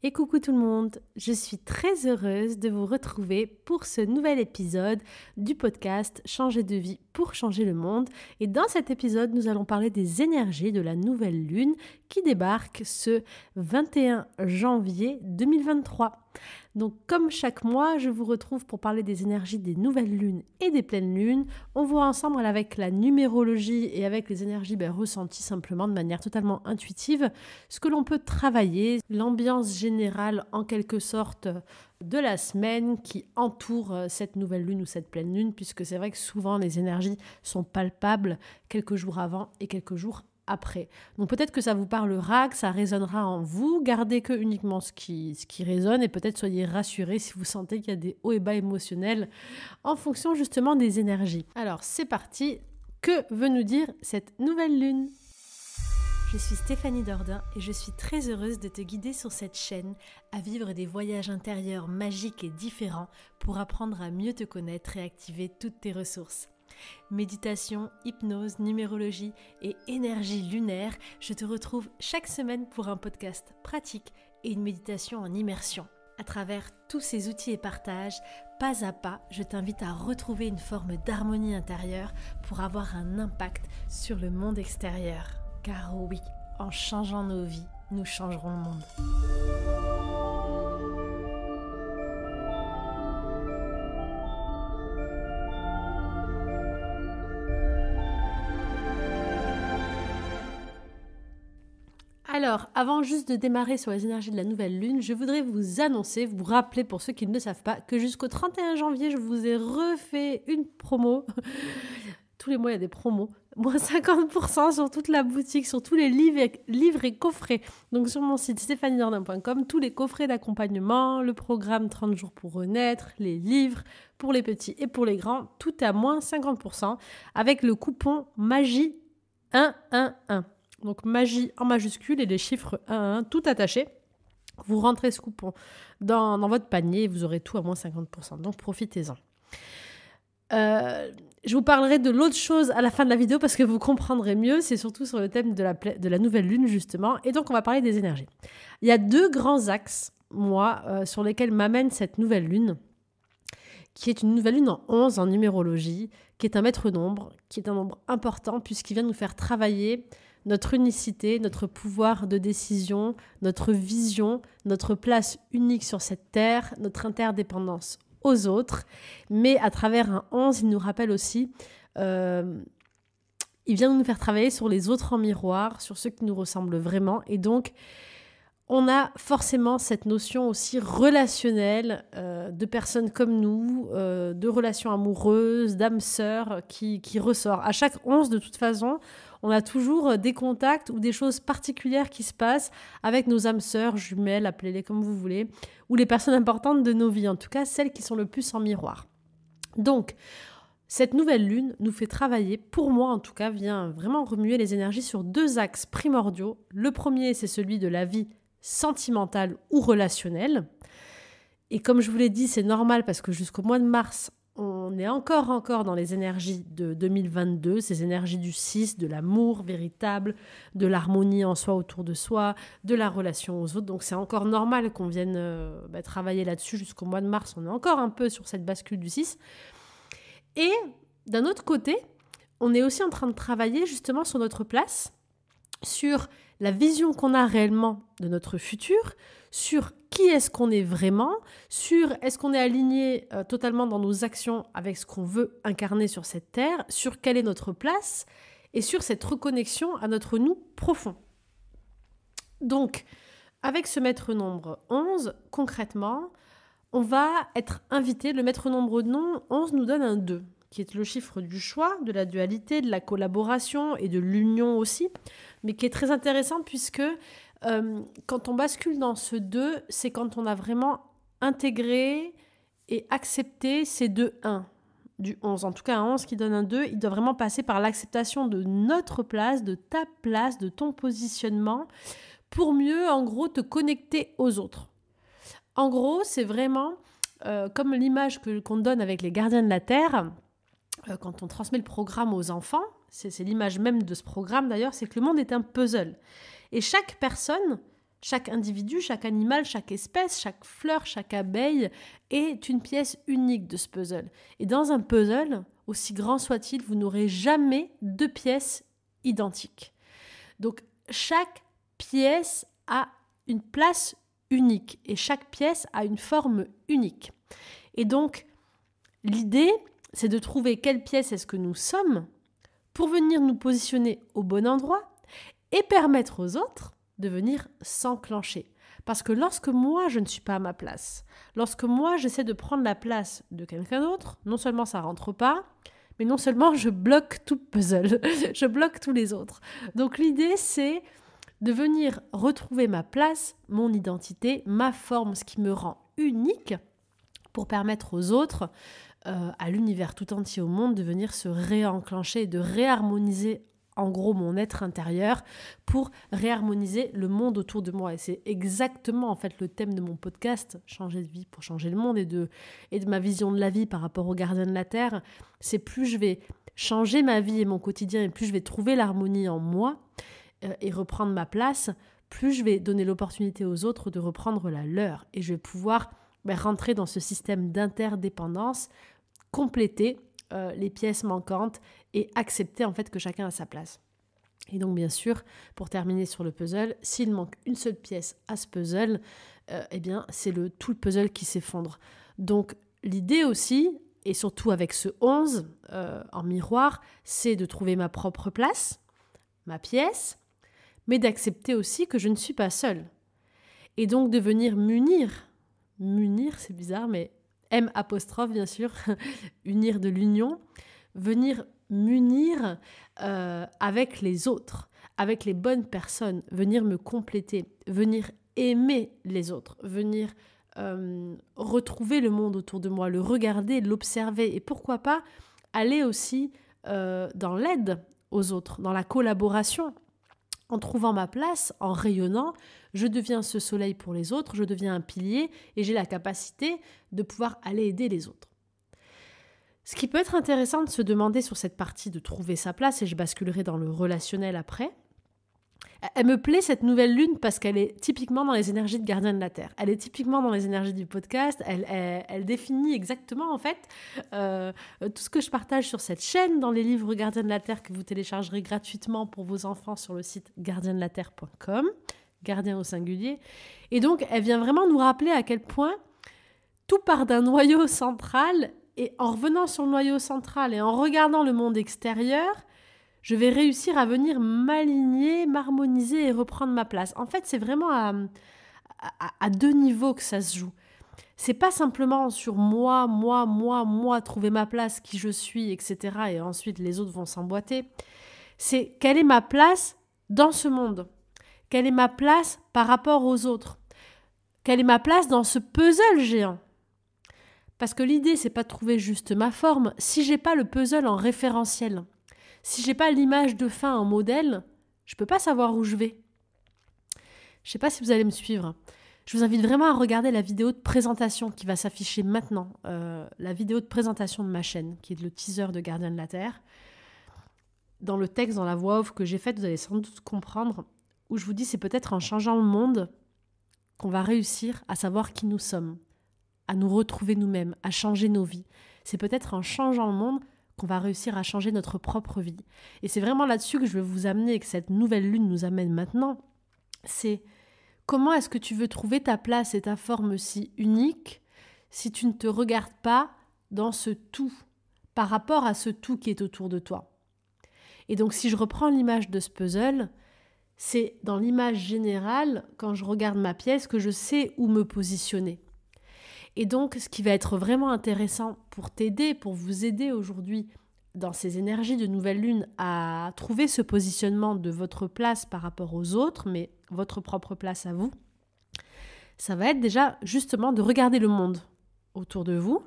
Et coucou tout le monde, je suis très heureuse de vous retrouver pour ce nouvel épisode du podcast Changer de vie pour changer le monde. Et dans cet épisode, nous allons parler des énergies de la nouvelle lune qui débarque ce 21 janvier 2023. Donc comme chaque mois, je vous retrouve pour parler des énergies des nouvelles lunes et des pleines lunes. On voit ensemble avec la numérologie et avec les énergies ressenties simplement de manière totalement intuitive ce que l'on peut travailler, l'ambiance générale en quelque sorte de la semaine qui entoure cette nouvelle lune ou cette pleine lune, puisque c'est vrai que souvent les énergies sont palpables quelques jours avant et quelques jours après. Donc peut-être que ça vous parlera, que ça résonnera en vous, gardez que uniquement ce qui résonne et peut-être soyez rassurés si vous sentez qu'il y a des hauts et bas émotionnels en fonction justement des énergies. Alors c'est parti, que veut nous dire cette nouvelle lune ? Je suis Stéphanie Dordain et je suis très heureuse de te guider sur cette chaîne à vivre des voyages intérieurs magiques et différents pour apprendre à mieux te connaître et activer toutes tes ressources. Méditation, hypnose, numérologie et énergie lunaire, je te retrouve chaque semaine pour un podcast pratique et une méditation en immersion. À travers tous ces outils et partages, pas à pas, je t'invite à retrouver une forme d'harmonie intérieure pour avoir un impact sur le monde extérieur. Car oui, en changeant nos vies, nous changerons le monde. Alors, avant juste de démarrer sur les énergies de la nouvelle lune, je voudrais vous annoncer, vous rappeler pour ceux qui ne le savent pas, que jusqu'au 31 janvier, je vous ai refait une promo. Tous les mois, il y a des promos. Moins 50% sur toute la boutique, sur tous les livres et coffrets. Donc sur mon site stéphaniedordain.com, tous les coffrets d'accompagnement, le programme 30 jours pour renaître, les livres pour les petits et pour les grands, tout à moins 50% avec le coupon MAGIE 111. Donc magie en majuscule et les chiffres 111, tout attaché. Vous rentrez ce coupon dans votre panier et vous aurez tout à moins 50%. Donc profitez-en. Je vous parlerai de l'autre chose à la fin de la vidéo parce que vous comprendrez mieux. C'est surtout sur le thème de la nouvelle lune, justement. Et donc, on va parler des énergies. Il y a deux grands axes, sur lesquels m'amène cette nouvelle lune, qui est une nouvelle lune en 11 en numérologie, qui est un maître nombre, qui est un nombre important puisqu'il vient nous faire travailler notre unicité, notre pouvoir de décision, notre vision, notre place unique sur cette terre, notre interdépendance aux autres, mais à travers un 11, il nous rappelle aussi, il vient nous faire travailler sur les autres en miroir, sur ceux qui nous ressemblent vraiment, et donc on a forcément cette notion aussi relationnelle de personnes comme nous, de relations amoureuses, d'âmes sœurs qui ressort. À chaque 11, de toute façon, on a toujours des contacts ou des choses particulières qui se passent avec nos âmes sœurs, jumelles, appelez-les comme vous voulez, ou les personnes importantes de nos vies, en tout cas celles qui sont le plus en miroir. Donc, cette nouvelle lune nous fait travailler, pour moi en tout cas, vient vraiment remuer les énergies sur deux axes primordiaux. Le premier, c'est celui de la vie sentimentale ou relationnelle. Et comme je vous l'ai dit, c'est normal parce que jusqu'au mois de mars, on est encore dans les énergies de 2022, ces énergies du 6, de l'amour véritable, de l'harmonie en soi autour de soi, de la relation aux autres. Donc c'est encore normal qu'on vienne travailler là-dessus jusqu'au mois de mars. On est encore un peu sur cette bascule du 6. Et d'un autre côté, on est aussi en train de travailler justement sur notre place, sur la vision qu'on a réellement de notre futur, sur qui est-ce qu'on est vraiment, sur est-ce qu'on est aligné totalement dans nos actions avec ce qu'on veut incarner sur cette terre, sur quelle est notre place et sur cette reconnexion à notre nous profond. Donc, avec ce maître nombre 11, concrètement, on va être invité, le maître nombre 11 nous donne un 2, qui est le chiffre du choix, de la dualité, de la collaboration et de l'union aussi, mais qui est très intéressant puisque quand on bascule dans ce 2, c'est quand on a vraiment intégré et accepté ces deux 1 du 11. En tout cas, un 11 qui donne un 2, il doit vraiment passer par l'acceptation de notre place, de ta place, de ton positionnement, pour mieux, en gros, te connecter aux autres. En gros, c'est vraiment comme l'image qu'on donne avec les gardiens de la Terre, quand on transmet le programme aux enfants, c'est l'image même de ce programme d'ailleurs, c'est que le monde est un puzzle. Et chaque personne Chaque individu, chaque animal, chaque espèce, chaque fleur, chaque abeille est une pièce unique de ce puzzle. Et dans un puzzle, aussi grand soit-il, vous n'aurez jamais deux pièces identiques. Donc, chaque pièce a une place unique et chaque pièce a une forme unique. Et donc, l'idée, c'est de trouver quelle pièce est-ce que nous sommes pour venir nous positionner au bon endroit et permettre aux autres de venir s'enclencher. Parce que lorsque moi, je ne suis pas à ma place, lorsque moi, j'essaie de prendre la place de quelqu'un d'autre, non seulement ça ne rentre pas, mais non seulement je bloque tout le puzzle, je bloque tous les autres. Donc l'idée, c'est de venir retrouver ma place, mon identité, ma forme, ce qui me rend unique pour permettre aux autres, à l'univers tout entier, au monde, de venir se réenclencher, de réharmoniser en gros mon être intérieur pour réharmoniser le monde autour de moi. Et c'est exactement en fait le thème de mon podcast, changer de vie pour changer le monde, et de ma vision de la vie par rapport aux gardiens de la Terre. C'est plus je vais changer ma vie et mon quotidien et plus je vais trouver l'harmonie en moi et reprendre ma place, plus je vais donner l'opportunité aux autres de reprendre la leur. Et je vais pouvoir rentrer dans ce système d'interdépendance, compléter les pièces manquantes et accepter en fait que chacun a sa place. Et donc bien sûr, pour terminer sur le puzzle, s'il manque une seule pièce à ce puzzle, eh bien c'est tout le puzzle qui s'effondre. Donc l'idée aussi, et surtout avec ce 11 en miroir, c'est de trouver ma propre place, ma pièce, mais d'accepter aussi que je ne suis pas seule. Et donc de venir munir, c'est bizarre, mais M apostrophe bien sûr, unir de l'union, venir m'unir avec les autres, avec les bonnes personnes, venir me compléter, venir aimer les autres, venir retrouver le monde autour de moi, le regarder, l'observer et pourquoi pas aller aussi dans l'aide aux autres, dans la collaboration. En trouvant ma place, en rayonnant, je deviens ce soleil pour les autres, je deviens un pilier et j'ai la capacité de pouvoir aller aider les autres. Ce qui peut être intéressant de se demander sur cette partie de trouver sa place, et je basculerai dans le relationnel après, elle me plaît cette nouvelle lune parce qu'elle est typiquement dans les énergies de Gardien de la Terre. Elle est typiquement dans les énergies du podcast. Elle définit exactement en fait tout ce que je partage sur cette chaîne dans les livres Gardien de la Terre que vous téléchargerez gratuitement pour vos enfants sur le site gardiendelaterre.com, gardien au singulier. Et donc elle vient vraiment nous rappeler à quel point tout part d'un noyau central, et en revenant sur le noyau central et en regardant le monde extérieur, je vais réussir à venir m'aligner, m'harmoniser et reprendre ma place. En fait, c'est vraiment à deux niveaux que ça se joue. C'est pas simplement sur moi, trouver ma place, qui je suis, etc. Et ensuite, les autres vont s'emboîter. C'est quelle est ma place dans ce monde ? Quelle est ma place par rapport aux autres ? Quelle est ma place dans ce puzzle géant ? Parce que l'idée, c'est pas de trouver juste ma forme. Si j'ai pas le puzzle en référentiel, si j'ai pas l'image de fin en modèle, je peux pas savoir où je vais. Je sais pas si vous allez me suivre. Je vous invite vraiment à regarder la vidéo de présentation qui va s'afficher maintenant, la vidéo de présentation de ma chaîne, qui est le teaser de Gardien de la Terre. Dans le texte, dans la voix off que j'ai faite, vous allez sans doute comprendre, où je vous dis c'est peut-être en changeant le monde qu'on va réussir à savoir qui nous sommes, à nous retrouver nous-mêmes, à changer nos vies. C'est peut-être en changeant le monde qu'on va réussir à changer notre propre vie. Et c'est vraiment là-dessus que je veux vous amener et que cette nouvelle lune nous amène maintenant. C'est comment est-ce que tu veux trouver ta place et ta forme si unique si tu ne te regardes pas dans ce tout, par rapport à ce tout qui est autour de toi. Et donc si je reprends l'image de ce puzzle, c'est dans l'image générale, quand je regarde ma pièce, que je sais où me positionner. Et donc, ce qui va être vraiment intéressant pour t'aider, pour vous aider aujourd'hui dans ces énergies de nouvelle lune à trouver ce positionnement de votre place par rapport aux autres, mais votre propre place à vous, ça va être déjà justement de regarder le monde autour de vous,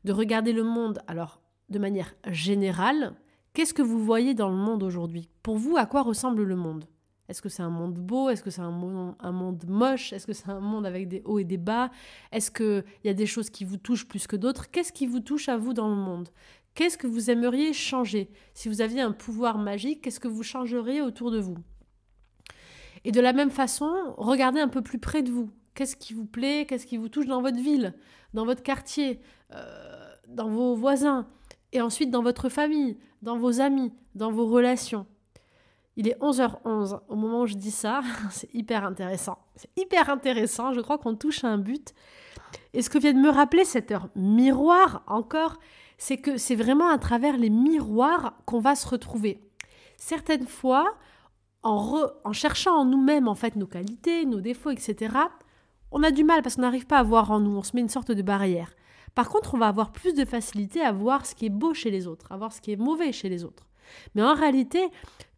de regarder le monde, alors de manière générale, qu'est-ce que vous voyez dans le monde aujourd'hui ? Pour vous, à quoi ressemble le monde ? Est-ce que c'est un monde beau ? Est-ce que c'est un monde moche ? Est-ce que c'est un monde avec des hauts et des bas ? Est-ce qu'il y a des choses qui vous touchent plus que d'autres ? Qu'est-ce qui vous touche à vous dans le monde ? Qu'est-ce que vous aimeriez changer ? Si vous aviez un pouvoir magique, qu'est-ce que vous changeriez autour de vous ? Et de la même façon, regardez un peu plus près de vous. Qu'est-ce qui vous plaît? Qu'est-ce qui vous touche dans votre ville, dans votre quartier, dans vos voisins, et ensuite dans votre famille, dans vos amis, dans vos relations. Il est 11h11 au moment où je dis ça. C'est hyper intéressant. C'est hyper intéressant. Je crois qu'on touche à un but. Et ce que vient de me rappeler cette heure miroir encore, c'est que c'est vraiment à travers les miroirs qu'on va se retrouver. Certaines fois, en cherchant en nous-mêmes en fait nos qualités, nos défauts, etc., on a du mal parce qu'on n'arrive pas à voir en nous. On se met une sorte de barrière. Par contre, on va avoir plus de facilité à voir ce qui est beau chez les autres, à voir ce qui est mauvais chez les autres. Mais en réalité,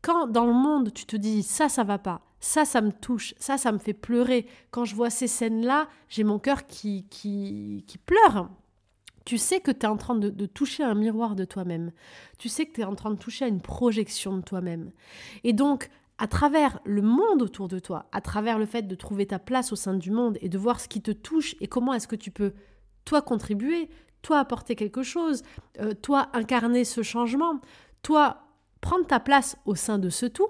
quand dans le monde, tu te dis ça va pas, ça me touche, ça me fait pleurer, quand je vois ces scènes-là, j'ai mon cœur qui pleure. Tu sais que tu es en train de toucher un miroir de toi-même. Tu sais que tu es en train de toucher à une projection de toi-même. Et donc, à travers le monde autour de toi, à travers le fait de trouver ta place au sein du monde et de voir ce qui te touche et comment est-ce que tu peux, toi, contribuer, toi, apporter quelque chose, toi, incarner ce changement, toi, prendre ta place au sein de ce tout,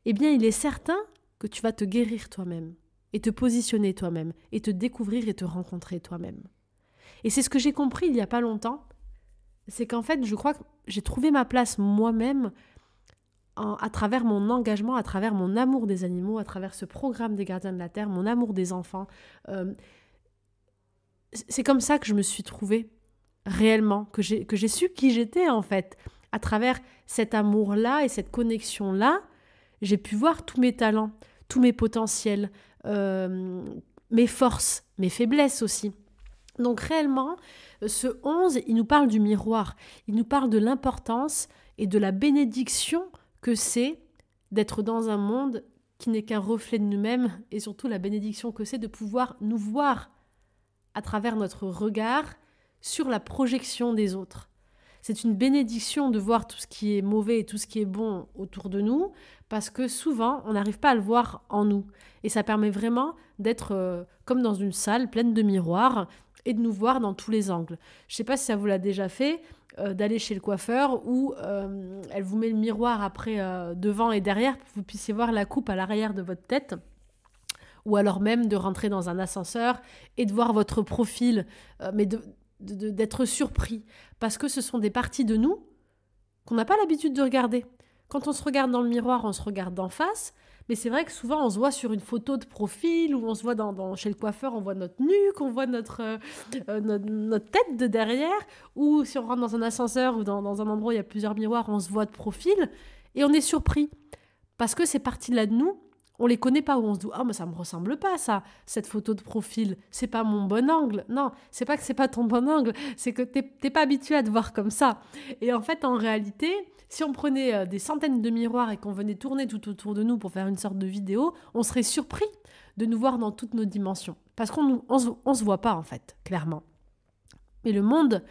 eh bien, il est certain que tu vas te guérir toi-même et te positionner toi-même et te découvrir et te rencontrer toi-même. Et c'est ce que j'ai compris il n'y a pas longtemps, c'est qu'en fait, je crois que j'ai trouvé ma place moi-même à travers mon engagement, à travers mon amour des animaux, à travers ce programme des Gardiens de la Terre, mon amour des enfants. C'est comme ça que je me suis trouvée réellement, que j'ai su qui j'étais en fait. À travers cet amour-là et cette connexion-là, j'ai pu voir tous mes talents, tous mes potentiels, mes forces, mes faiblesses aussi. Donc réellement, ce 11, il nous parle du miroir, il nous parle de l'importance et de la bénédiction que c'est d'être dans un monde qui n'est qu'un reflet de nous-mêmes et surtout la bénédiction que c'est de pouvoir nous voir à travers notre regard sur la projection des autres. C'est une bénédiction de voir tout ce qui est mauvais et tout ce qui est bon autour de nous parce que souvent, on n'arrive pas à le voir en nous. Et ça permet vraiment d'être comme dans une salle pleine de miroirs et de nous voir dans tous les angles. Je ne sais pas si ça vous l'a déjà fait, d'aller chez le coiffeur où elle vous met le miroir après devant et derrière pour que vous puissiez voir la coupe à l'arrière de votre tête. Ou alors même de rentrer dans un ascenseur et de voir votre profil, mais d'être surpris. Parce que ce sont des parties de nous qu'on n'a pas l'habitude de regarder. Quand on se regarde dans le miroir, on se regarde d'en face, mais c'est vrai que souvent on se voit sur une photo de profil ou on se voit chez le coiffeur, on voit notre nuque, on voit notre tête de derrière, ou si on rentre dans un ascenseur ou dans un endroit où il y a plusieurs miroirs, on se voit de profil et on est surpris. Parce que ces parties-là de nous, on les connaît pas, où on se dit « Ah, mais ça me ressemble pas, ça, cette photo de profil, c'est pas mon bon angle. » Non, c'est pas que c'est pas ton bon angle, c'est que t'es pas habitué à te voir comme ça. Et en fait, en réalité, si on prenait des centaines de miroirs et qu'on venait tourner tout autour de nous pour faire une sorte de vidéo, on serait surpris de nous voir dans toutes nos dimensions. Parce qu'on se voit pas, en fait, clairement. Mais le monde,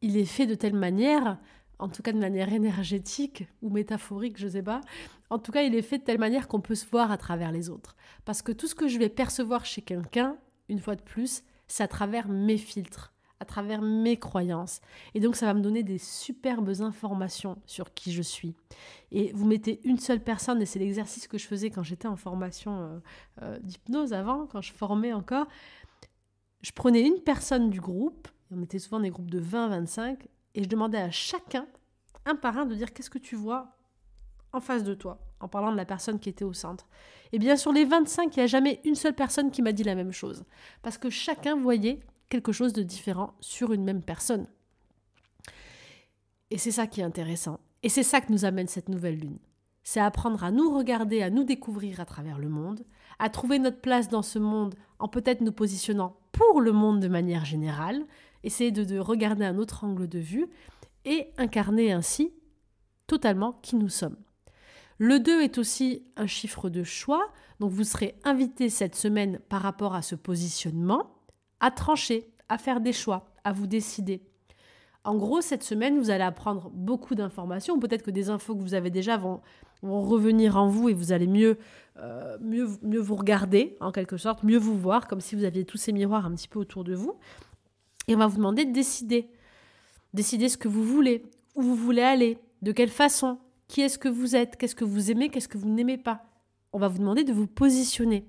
il est fait de telle manière, en tout cas de manière énergétique ou métaphorique, je sais pas. En tout cas, il est fait de telle manière qu'on peut se voir à travers les autres. Parce que tout ce que je vais percevoir chez quelqu'un, une fois de plus, c'est à travers mes filtres, à travers mes croyances. Et donc, ça va me donner des superbes informations sur qui je suis. Et vous mettez une seule personne, et c'est l'exercice que je faisais quand j'étais en formation d'hypnose avant, quand je formais encore. Je prenais une personne du groupe, on était souvent des groupes de 20-25, et je demandais à chacun, un par un, de dire qu'est-ce que tu vois en face de toi, en parlant de la personne qui était au centre. Et bien sur les 25, il n'y a jamais une seule personne qui m'a dit la même chose. Parce que chacun voyait quelque chose de différent sur une même personne. Et c'est ça qui est intéressant. Et c'est ça que nous amène cette nouvelle lune. C'est apprendre à nous regarder, à nous découvrir à travers le monde, à trouver notre place dans ce monde en peut-être nous positionnant pour le monde de manière générale, essayer de regarder un autre angle de vue et incarner ainsi totalement qui nous sommes. Le 2 est aussi un chiffre de choix, donc vous serez invité cette semaine par rapport à ce positionnement à trancher, à faire des choix, à vous décider. En gros, cette semaine, vous allez apprendre beaucoup d'informations, peut-être que des infos que vous avez déjà vont revenir en vous et vous allez mieux vous regarder, en quelque sorte, mieux vous voir, comme si vous aviez tous ces miroirs un petit peu autour de vous. Et on va vous demander de décider. Décider ce que vous voulez, où vous voulez aller, de quelle façon, qui est-ce que vous êtes, qu'est-ce que vous aimez, qu'est-ce que vous n'aimez pas. on va vous demander de vous positionner.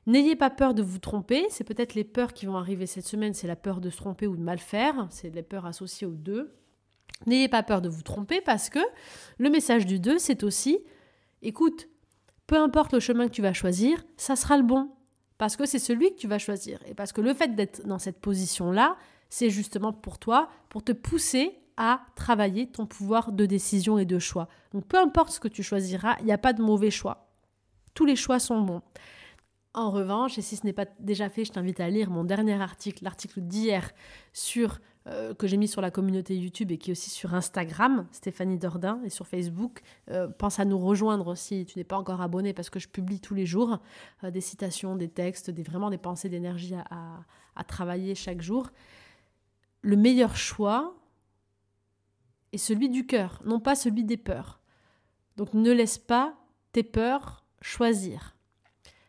N'ayez pas peur de vous tromper, c'est peut-être les peurs qui vont arriver cette semaine, c'est la peur de se tromper ou de mal faire, c'est les peurs associées au 2. N'ayez pas peur de vous tromper parce que le message du 2, c'est aussi, écoute, peu importe le chemin que tu vas choisir, ça sera le bon, parce que c'est celui que tu vas choisir. Et parce que le fait d'être dans cette position-là, c'est justement pour toi, pour te pousser à travailler ton pouvoir de décision et de choix. Donc peu importe ce que tu choisiras, il n'y a pas de mauvais choix. Tous les choix sont bons. En revanche, et si ce n'est pas déjà fait, je t'invite à lire mon dernier article, l'article d'hier que j'ai mis sur la communauté YouTube et qui est aussi sur Instagram, Stéphanie Dordain, et sur Facebook. Pense à nous rejoindre si tu n'es pas encore abonné parce que je publie tous les jours des citations, des textes, vraiment des pensées d'énergie à travailler chaque jour. Le meilleur choix est celui du cœur, non pas celui des peurs. Donc ne laisse pas tes peurs choisir.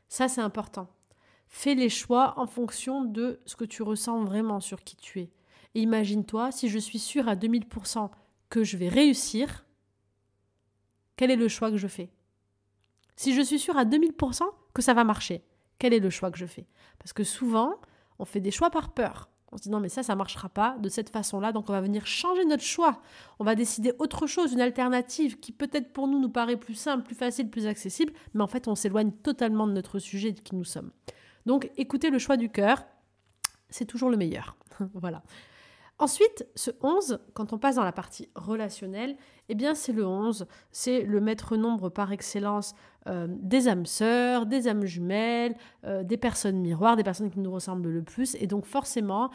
Ça, c'est important. Fais les choix en fonction de ce que tu ressens vraiment sur qui tu es. Et imagine-toi, si je suis sûre à 2000% que je vais réussir, quel est le choix que je fais? Si je suis sûre à 2000% que ça va marcher, quel est le choix que je fais? Parce que souvent, on fait des choix par peur. On se dit non mais ça ne marchera pas de cette façon-là, donc on va venir changer notre choix. On va décider autre chose, une alternative qui peut-être pour nous paraît plus simple, plus facile, plus accessible, mais en fait on s'éloigne totalement de notre sujet de qui nous sommes. Donc écoutez le choix du cœur, c'est toujours le meilleur. Voilà. Ensuite, ce 11, quand on passe dans la partie relationnelle, eh bien c'est le 11, c'est le maître nombre par excellence des âmes sœurs, des âmes jumelles, des personnes miroirs, des personnes qui nous ressemblent le plus. Et donc forcément,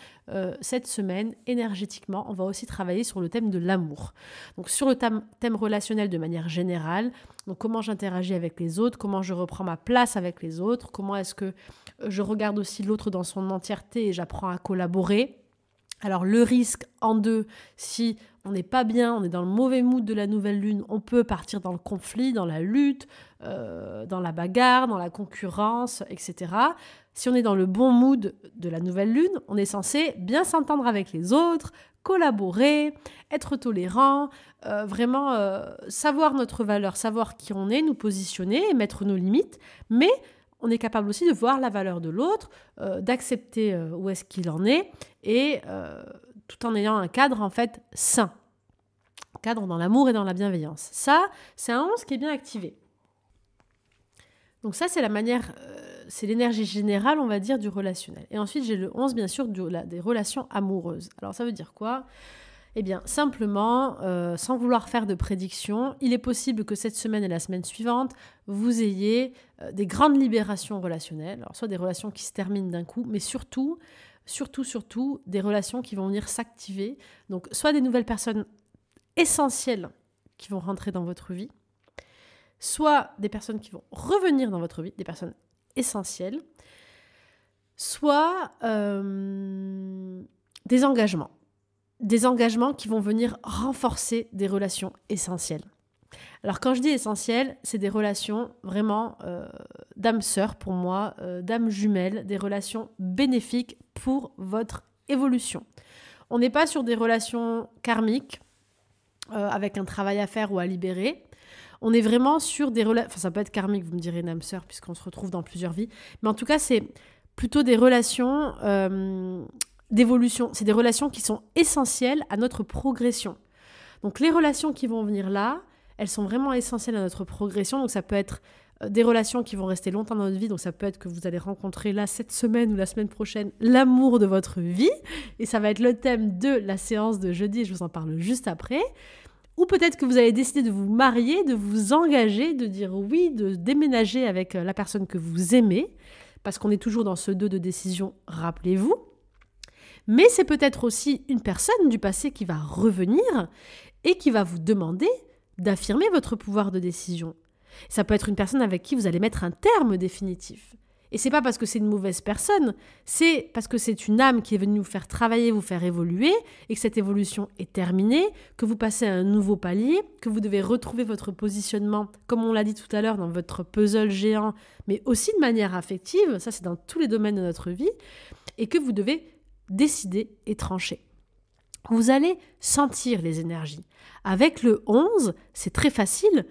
cette semaine, énergétiquement, on va aussi travailler sur le thème de l'amour. Donc sur le thème relationnel de manière générale, donc comment j'interagis avec les autres, comment je reprends ma place avec les autres, comment est-ce que je regarde aussi l'autre dans son entièreté et j'apprends à collaborer. Alors le risque en 2, si on n'est pas bien, on est dans le mauvais mood de la nouvelle lune, on peut partir dans le conflit, dans la lutte, dans la bagarre, dans la concurrence, etc. Si on est dans le bon mood de la nouvelle lune, on est censé bien s'entendre avec les autres, collaborer, être tolérant, vraiment savoir notre valeur, savoir qui on est, nous positionner, mettre nos limites, mais on est capable aussi de voir la valeur de l'autre, d'accepter où est-ce qu'il en est, et tout en ayant un cadre en fait sain. Un cadre dans l'amour et dans la bienveillance. Ça, c'est un 11 qui est bien activé. Donc ça, c'est la manière, c'est l'énergie générale, on va dire, du relationnel. Et ensuite, j'ai le 11, bien sûr, des relations amoureuses. Alors ça veut dire quoi ? Eh bien, simplement, sans vouloir faire de prédictions, il est possible que cette semaine et la semaine suivante, vous ayez des grandes libérations relationnelles, alors soit des relations qui se terminent d'un coup, mais surtout, des relations qui vont venir s'activer. Donc, soit des nouvelles personnes essentielles qui vont rentrer dans votre vie, soit des personnes qui vont revenir dans votre vie, des personnes essentielles, soit des engagements. Des engagements qui vont venir renforcer des relations essentielles. Alors quand je dis essentielles, c'est des relations vraiment d'âmes sœurs pour moi, d'âmes jumelles, des relations bénéfiques pour votre évolution. On n'est pas sur des relations karmiques avec un travail à faire ou à libérer. On est vraiment sur des relations... Enfin, ça peut être karmique, vous me direz, une âme sœur, puisqu'on se retrouve dans plusieurs vies. Mais en tout cas, c'est plutôt des relations... d'évolution, c'est des relations qui sont essentielles à notre progression. Donc les relations qui vont venir là, elles sont vraiment essentielles à notre progression. Donc ça peut être des relations qui vont rester longtemps dans notre vie. Donc ça peut être que vous allez rencontrer là cette semaine ou la semaine prochaine l'amour de votre vie. Et ça va être le thème de la séance de jeudi. Je vous en parle juste après. Ou peut-être que vous allez décider de vous marier, de vous engager, de dire oui, de déménager avec la personne que vous aimez. Parce qu'on est toujours dans ce 2 de décision, rappelez-vous. Mais c'est peut-être aussi une personne du passé qui va revenir et qui va vous demander d'affirmer votre pouvoir de décision. Ça peut être une personne avec qui vous allez mettre un terme définitif. Et c'est pas parce que c'est une mauvaise personne, c'est parce que c'est une âme qui est venue vous faire travailler, vous faire évoluer, et que cette évolution est terminée, que vous passez à un nouveau palier, que vous devez retrouver votre positionnement, comme on l'a dit tout à l'heure, dans votre puzzle géant, mais aussi de manière affective, ça c'est dans tous les domaines de notre vie, et que vous devez décider et trancher. Vous allez sentir les énergies. Avec le 11, c'est très facile.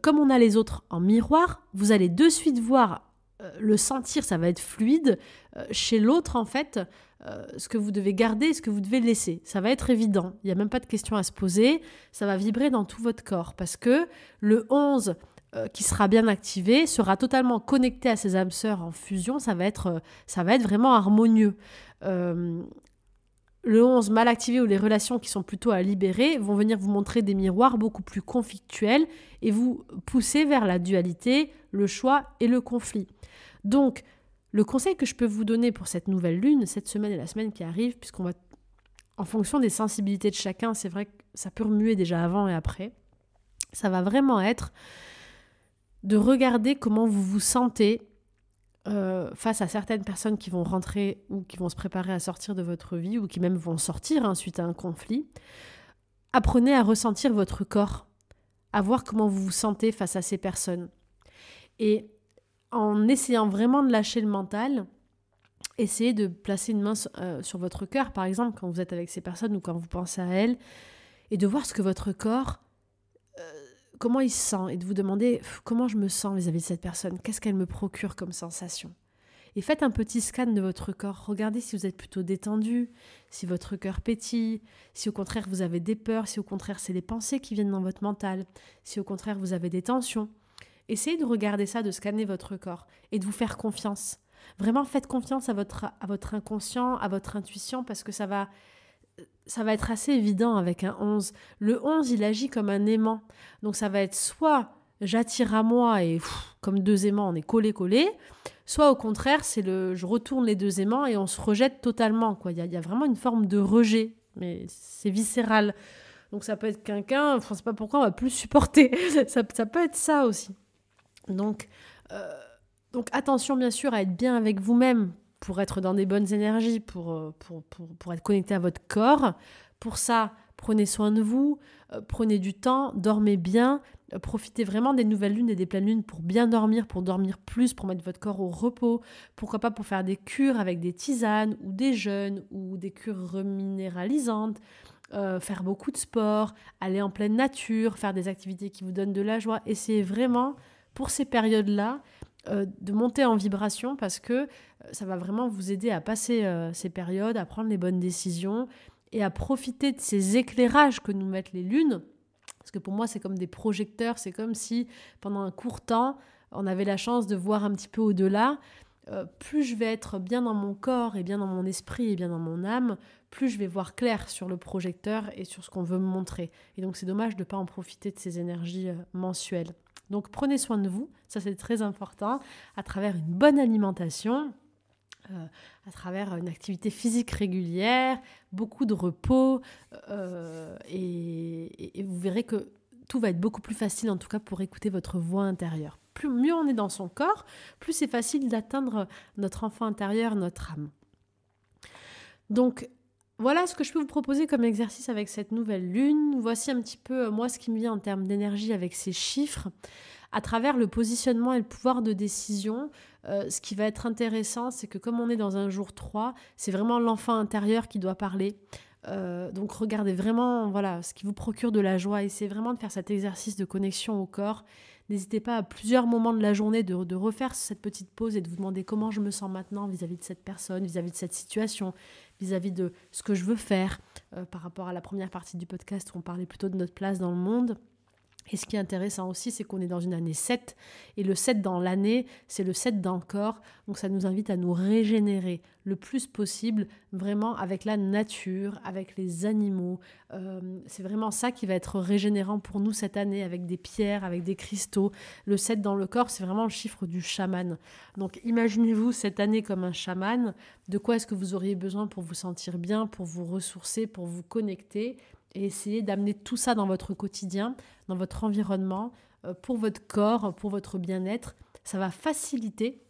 comme on a les autres en miroir, vous allez de suite voir, le sentir, ça va être fluide. Chez l'autre, en fait, ce que vous devez garder et ce que vous devez laisser. Ça va être évident. Il n'y a même pas de question à se poser. Ça va vibrer dans tout votre corps parce que le 11 qui sera bien activé sera totalement connecté à ses âmes sœurs en fusion. Ça va être vraiment harmonieux. Le 11 mal activé ou les relations qui sont plutôt à libérer vont venir vous montrer des miroirs beaucoup plus conflictuels et vous pousser vers la dualité, le choix et le conflit. Donc, le conseil que je peux vous donner pour cette nouvelle lune, cette semaine et la semaine qui arrive, puisqu'on va, en fonction des sensibilités de chacun, c'est vrai que ça peut remuer déjà avant et après, ça va vraiment être de regarder comment vous vous sentez face à certaines personnes qui vont rentrer ou qui vont se préparer à sortir de votre vie ou qui même vont sortir suite à un conflit. Apprenez à ressentir votre corps, à voir comment vous vous sentez face à ces personnes. Et en essayant vraiment de lâcher le mental, essayez de placer une main sur votre cœur, par exemple, quand vous êtes avec ces personnes ou quand vous pensez à elles, et de voir ce que votre corps, comment il se sent, et de vous demander comment je me sens vis-à-vis de cette personne, qu'est-ce qu'elle me procure comme sensation. Et faites un petit scan de votre corps, regardez si vous êtes plutôt détendu, si votre cœur pétille, si au contraire vous avez des peurs, si au contraire c'est les pensées qui viennent dans votre mental, si au contraire vous avez des tensions. Essayez de regarder ça, de scanner votre corps et de vous faire confiance. Vraiment, faites confiance à votre inconscient, à votre intuition, parce que ça va être assez évident avec un 11. Le 11, il agit comme un aimant. Donc ça va être soit j'attire à moi et comme deux aimants, on est collés, soit au contraire, c'est je retourne les deux aimants et on se rejette totalement, quoi. Il y a vraiment une forme de rejet, mais c'est viscéral. Donc ça peut être quelqu'un, je ne sais pas pourquoi on va plus supporter. ça peut être ça aussi. Donc attention bien sûr à être bien avec vous-même pour être dans des bonnes énergies, pour être connecté à votre corps. Pour ça, prenez soin de vous, prenez du temps, dormez bien, profitez vraiment des nouvelles lunes et des pleines lunes pour bien dormir, pour dormir plus, pour mettre votre corps au repos. Pourquoi pas pour faire des cures avec des tisanes ou des jeûnes ou des cures reminéralisantes. Faire beaucoup de sport, aller en pleine nature, faire des activités qui vous donnent de la joie. Essayez vraiment, pour ces périodes-là, de monter en vibration parce que ça va vraiment vous aider à passer ces périodes, à prendre les bonnes décisions et à profiter de ces éclairages que nous mettent les lunes. Parce que pour moi, c'est comme des projecteurs, c'est comme si pendant un court temps, on avait la chance de voir un petit peu au-delà. Plus je vais être bien dans mon corps et bien dans mon esprit et bien dans mon âme, plus je vais voir clair sur le projecteur et sur ce qu'on veut me montrer. Et donc c'est dommage de ne pas en profiter de ces énergies mensuelles. Donc prenez soin de vous, ça c'est très important, à travers une bonne alimentation, à travers une activité physique régulière, beaucoup de repos, et vous verrez que tout va être beaucoup plus facile, en tout cas pour écouter votre voix intérieure. Mieux on est dans son corps, plus c'est facile d'atteindre notre enfant intérieur, notre âme. Donc, voilà ce que je peux vous proposer comme exercice avec cette nouvelle lune. Voici un petit peu, moi, ce qui me vient en termes d'énergie avec ces chiffres. À travers le positionnement et le pouvoir de décision, ce qui va être intéressant, c'est que comme on est dans un jour 3, c'est vraiment l'enfant intérieur qui doit parler. Donc regardez vraiment ce qui vous procure de la joie. Essayez vraiment de faire cet exercice de connexion au corps. N'hésitez pas à plusieurs moments de la journée de refaire cette petite pause et de vous demander comment je me sens maintenant vis-à-vis de cette personne, vis-à-vis de cette situation, vis-à-vis de ce que je veux faire par rapport à la première partie du podcast où on parlait plutôt de notre place dans le monde. Et ce qui est intéressant aussi, c'est qu'on est dans une année 7, et le 7 dans l'année, c'est le 7 dans le corps, donc ça nous invite à nous régénérer le plus possible, vraiment avec la nature, avec les animaux. C'est vraiment ça qui va être régénérant pour nous cette année, avec des pierres, avec des cristaux. Le 7 dans le corps, c'est vraiment le chiffre du chaman. Donc imaginez-vous cette année comme un chaman. De quoi est-ce que vous auriez besoin pour vous sentir bien, pour vous ressourcer, pour vous connecter ? Et essayer d'amener tout ça dans votre quotidien, dans votre environnement, pour votre corps, pour votre bien-être. Ça va faciliter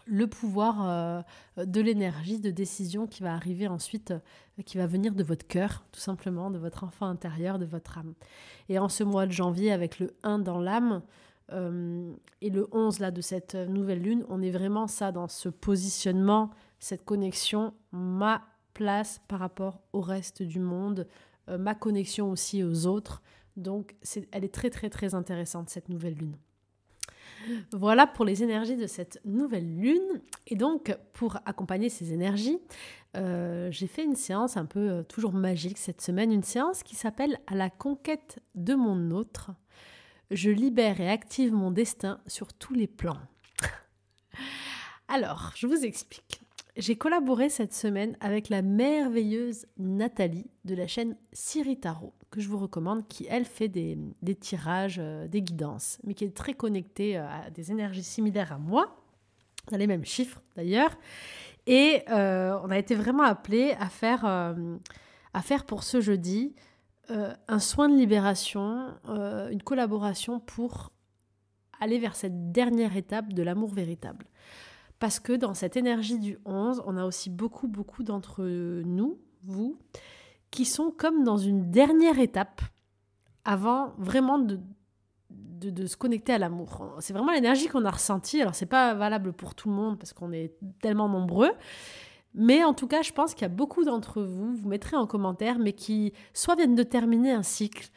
le pouvoir de l'énergie, de décision qui va arriver ensuite, qui va venir de votre cœur, tout simplement, de votre enfant intérieur, de votre âme. Et en ce mois de janvier, avec le 1 dans l'âme et le 11 là, de cette nouvelle lune, on est vraiment ça dans ce positionnement, cette connexion, ma place par rapport au reste du monde, ma connexion aussi aux autres. Donc, elle est très, très, très intéressante, cette nouvelle lune. Voilà pour les énergies de cette nouvelle lune. Et donc, pour accompagner ces énergies, j'ai fait une séance un peu toujours magique cette semaine, une séance qui s'appelle « À la conquête de mon autre ». Je libère et active mon destin sur tous les plans. Alors, je vous explique. J'ai collaboré cette semaine avec la merveilleuse Nathalie de la chaîne Siri Tarot, que je vous recommande, qui, elle, fait des tirages, des guidances, mais qui est très connectée à des énergies similaires à moi, dans les mêmes chiffres d'ailleurs. Et on a été vraiment appelés à faire pour ce jeudi un soin de libération, une collaboration pour aller vers cette dernière étape de l'amour véritable. Parce que dans cette énergie du 11, on a aussi beaucoup, beaucoup d'entre nous, vous, qui sont comme dans une dernière étape avant vraiment de se connecter à l'amour. C'est vraiment l'énergie qu'on a ressentie. Alors, c'est pas valable pour tout le monde parce qu'on est tellement nombreux. Mais en tout cas, je pense qu'il y a beaucoup d'entre vous, vous mettrez en commentaire, mais qui soit viennent de terminer un cycle,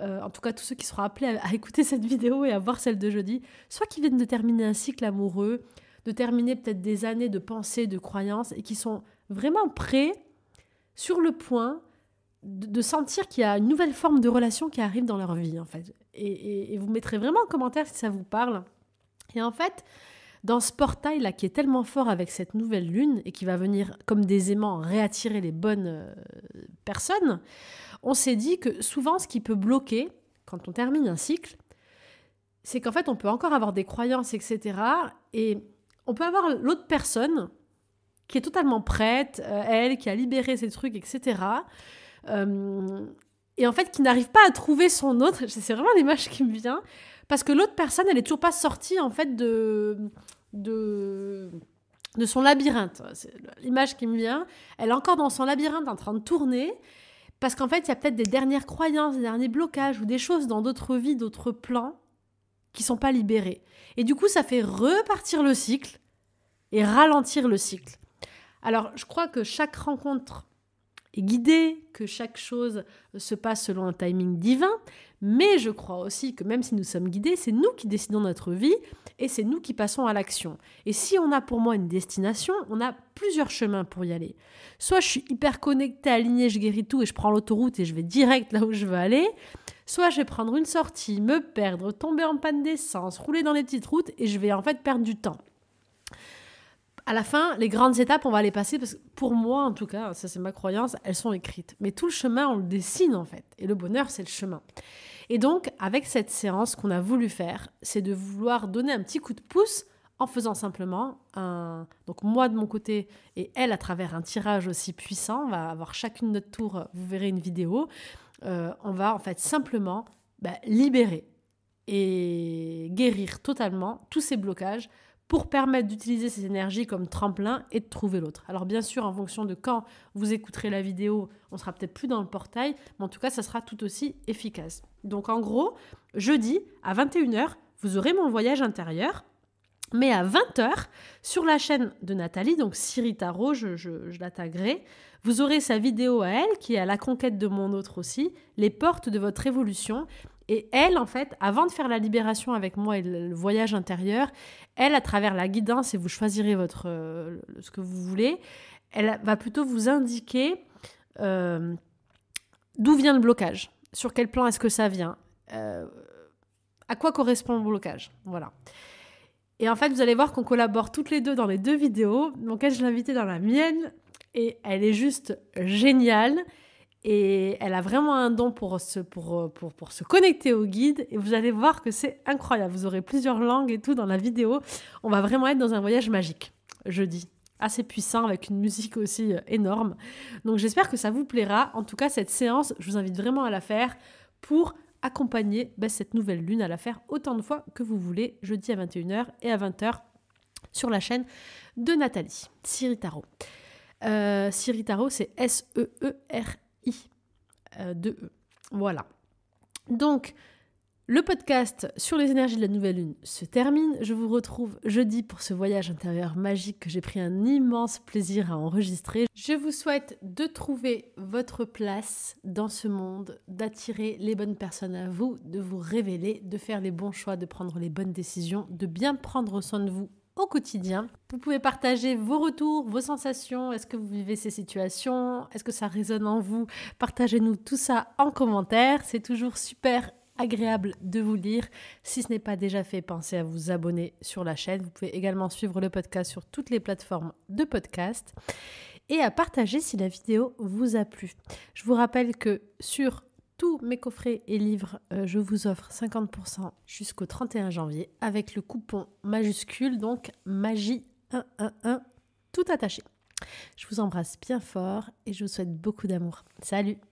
en tout cas tous ceux qui seront appelés à écouter cette vidéo et à voir celle de jeudi, soit qui viennent de terminer un cycle amoureux, de terminer peut-être des années de pensées, de croyances, et qui sont vraiment prêts, sur le point de sentir qu'il y a une nouvelle forme de relation qui arrive dans leur vie, en fait. Et vous mettrez vraiment en commentaire si ça vous parle. Et en fait, dans ce portail-là qui est tellement fort avec cette nouvelle lune, et qui va venir comme des aimants réattirer les bonnes personnes, on s'est dit que souvent, ce qui peut bloquer, quand on termine un cycle, c'est qu'en fait, on peut encore avoir des croyances, etc., et on peut avoir l'autre personne qui est totalement prête, elle qui a libéré ses trucs, etc. Et en fait, qui n'arrive pas à trouver son autre. C'est vraiment l'image qui me vient. Parce que l'autre personne, elle n'est toujours pas sortie, en fait, de son labyrinthe. C'est l'image qui me vient. Elle est encore dans son labyrinthe en train de tourner. Parce qu'en fait, il y a peut-être des dernières croyances, des derniers blocages ou des choses dans d'autres vies, d'autres plans qui ne sont pas libérés. Et du coup, ça fait repartir le cycle et ralentir le cycle. Alors, je crois que chaque rencontre est guidée, que chaque chose se passe selon un timing divin, mais je crois aussi que même si nous sommes guidés, c'est nous qui décidons notre vie et c'est nous qui passons à l'action. Et si on a pour moi une destination, on a plusieurs chemins pour y aller. Soit je suis hyper connectée, alignée, je guéris tout et je prends l'autoroute et je vais direct là où je veux aller, soit je vais prendre une sortie, me perdre, tomber en panne d'essence, rouler dans les petites routes et je vais en fait perdre du temps. À la fin, les grandes étapes, on va les passer parce que pour moi, en tout cas, ça c'est ma croyance, elles sont écrites. Mais tout le chemin, on le dessine en fait. Et le bonheur, c'est le chemin. Et donc, avec cette séance qu'on a voulu faire, c'est de vouloir donner un petit coup de pouce en faisant simplement donc moi de mon côté et elle à travers un tirage aussi puissant. On va avoir chacune notre tour, vous verrez une vidéo. On va en fait simplement libérer et guérir totalement tous ces blocages pour permettre d'utiliser ces énergies comme tremplin et de trouver l'autre. Alors bien sûr, en fonction de quand vous écouterez la vidéo, on sera peut-être plus dans le portail, mais en tout cas, ça sera tout aussi efficace. Donc en gros, jeudi, à 21h, vous aurez mon voyage intérieur, mais à 20h, sur la chaîne de Nathalie, donc Siri Tarot, je la taguerai, vous aurez sa vidéo à elle, qui est à la conquête de mon autre aussi, les portes de votre évolution. Et elle, en fait, avant de faire la libération avec moi et le voyage intérieur, elle, à travers la guidance, et vous choisirez ce que vous voulez, elle va plutôt vous indiquer d'où vient le blocage, sur quel plan est-ce que ça vient, à quoi correspond le blocage. Voilà. Et en fait, vous allez voir qu'on collabore toutes les deux dans les deux vidéos. Donc elle, je l'ai invitée dans la mienne, et elle est juste géniale. Et elle a vraiment un don pour se connecter au guide. Et vous allez voir que c'est incroyable. Vous aurez plusieurs langues et tout dans la vidéo. On va vraiment être dans un voyage magique, jeudi. Assez puissant, avec une musique aussi énorme. Donc j'espère que ça vous plaira. En tout cas, cette séance, je vous invite vraiment à la faire pour accompagner cette nouvelle lune, à la faire autant de fois que vous voulez, jeudi à 21h et à 20h sur la chaîne de Nathalie, Siri Tarot. Siri Tarot, c'est S-E-E-R-I. 2E. Voilà. Donc, Le podcast sur les énergies de la nouvelle lune se termine. Je vous retrouve jeudi pour ce voyage intérieur magique que j'ai pris un immense plaisir à enregistrer. Je vous souhaite de trouver votre place dans ce monde, d'attirer les bonnes personnes à vous, de vous révéler, de faire les bons choix, de prendre les bonnes décisions, de bien prendre soin de vous au quotidien. Vous pouvez partager vos retours, vos sensations. Est-ce que vous vivez ces situations? Est-ce que ça résonne en vous? Partagez-nous tout ça en commentaire. C'est toujours super agréable de vous lire. Si ce n'est pas déjà fait, pensez à vous abonner sur la chaîne. Vous pouvez également suivre le podcast sur toutes les plateformes de podcast et à partager si la vidéo vous a plu. Je vous rappelle que sur tous mes coffrets et livres, je vous offre 50% jusqu'au 31 janvier avec le coupon majuscule, donc magie 111 tout attaché. Je vous embrasse bien fort et je vous souhaite beaucoup d'amour. Salut!